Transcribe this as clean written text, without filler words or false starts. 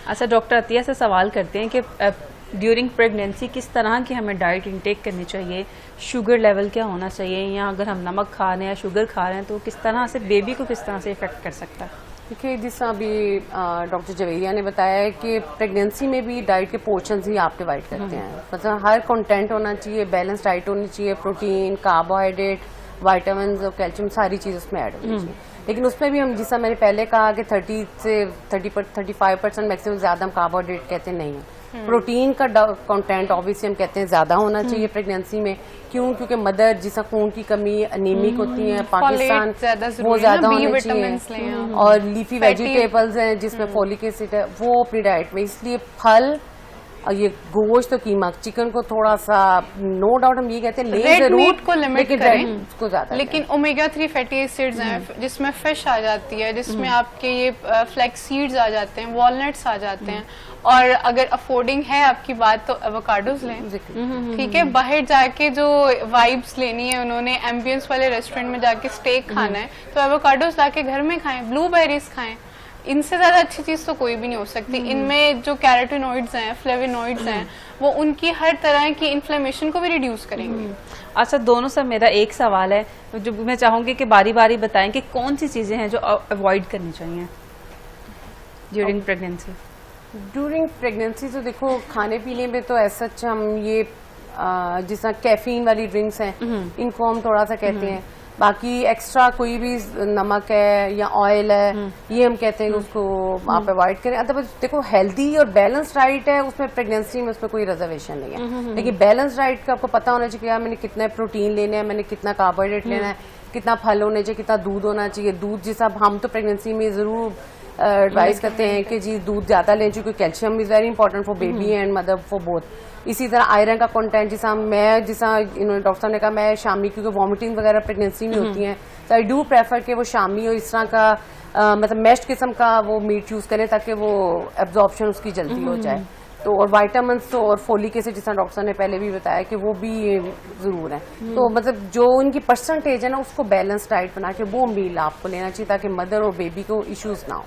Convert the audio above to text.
अच्छा, डॉक्टर अतिया से सवाल करते हैं कि ड्यूरिंग प्रेगनेंसी किस तरह की हमें डाइट इंटेक करनी चाहिए, शुगर लेवल क्या होना चाहिए, या अगर हम नमक खा रहे हैं या शुगर खा रहे हैं तो किस तरह से बेबी को किस तरह से इफेक्ट कर सकता है? देखिए, जिस तरह अभी डॉक्टर जवेरिया ने बताया है कि प्रेगनेंसी में भी डाइट के पोर्शंस ही आप डिवाइड करते हैं। मतलब हर कंटेंट होना चाहिए, बैलेंस डाइट होनी चाहिए, प्रोटीन, कार्बोहाइड्रेट, विटामिन और कैल्शियम सारी चीज़ उसमें ऐड होनी चाहिए। लेकिन उसमें भी हम, जिस मैंने पहले कहा कि 30 से 35% मैक्सिमम ज़्यादा हम कार्बोहाइड्रेट कहते नहीं हैं। प्रोटीन का कंटेंट ऑब्वियसली हम कहते हैं ज़्यादा होना चाहिए प्रेगनेंसी में। क्यों? क्योंकि मदर जिसका खून की कमी अनीमिक होती है, पाकिस्तान वो ज़्यादा होने चाहिए। और लीफी वेजिटेबल्स हैं जिसमें फोलिक एसिड है, वो अपनी डाइट में। इसलिए फल और ये गोश्त तो कीमा चिकन को थोड़ा सा, नो डाउट हम ये कहते हैं रेड मीट को लिमिट करें, उसको ज्यादा, लेकिन ओमेगा 3 फैटी एसिड्स हैं जिसमें फिश आ जाती है, जिसमें आपके ये फ्लैक्स सीड्स आ जाते हैं, वॉलनट्स आ जाते हैं। और अगर अफोर्डिंग है आपकी बात तो एवोकाडोज लें, ठीक है। बाहर जाके जो वाइब्स लेनी है, उन्होंने एम्बियंस वाले रेस्टोरेंट में जाके स्टेक खाना है तो एवोकाडोज लाके घर में खाएं, ब्लूबेरीज खाएं। इनसे ज्यादा अच्छी चीज तो कोई भी नहीं हो सकती। इनमें जो कैरोटीनॉइड्स हैं, फ्लेवोनॉइड्स हैं, वो उनकी हर तरह की इन्फ्लेमेशन को भी रिड्यूस करेंगे। अच्छा, दोनों से मेरा एक सवाल है जो मैं चाहूंगी कि बारी बारी बताएं कि कौन सी चीजें हैं जो अवॉइड करनी चाहिए ड्यूरिंग प्रेगनेंसी। ड्यूरिंग प्रेगनेंसी तो देखो, खाने पीने में तो ऐसा हम ये जिस तरह कैफीन वाली ड्रिंक्स हैं इनको हम थोड़ा सा कहते हैं। बाकी एक्स्ट्रा कोई भी नमक है या ऑयल है, ये हम कहते हैं उसको आप अवॉइड करें। अदरवाइज देखो, हेल्दी और बैलेंस डाइट है, उसमें प्रेगनेंसी में उसमें कोई रिजर्वेशन नहीं है। लेकिन बैलेंस डाइट का आपको पता होना चाहिए मैंने कितना प्रोटीन लेना है, मैंने कितना कार्बोहाइड्रेट लेना है, कितना फल होने चाहिए, कितना दूध होना चाहिए। दूध जिस हम तो प्रेगनेंसी में जरूर एडवाइस करते हैं कि जी दूध ज्यादा लें, क्योंकि calcium is very important for baby and mother for both. इसी तरह आयरन का कंटेंट, जिसा इन्होंने डॉक्टर साहब ने कहा, मैं शामी, क्योंकि वॉमिटिंग वगैरह प्रेगनेंसी में होती है, तो आई डू प्रेफर कि वो शामी और इस तरह का मतलब मैश्ड किस्म का वो मीट यूज करें ताकि वो एब्जॉर्प्शन उसकी जल्दी हो जाए। तो और विटामिन्स तो और फोलिक एसिड, जिस तरह डॉक्टर साहब ने पहले भी बताया कि वो भी जरूर है। तो मतलब जो उनकी परसेंटेज है ना, उसको बैलेंस डाइट बना के वो मील आपको लेना चाहिए ताकि मदर और बेबी को इश्यूज ना हो।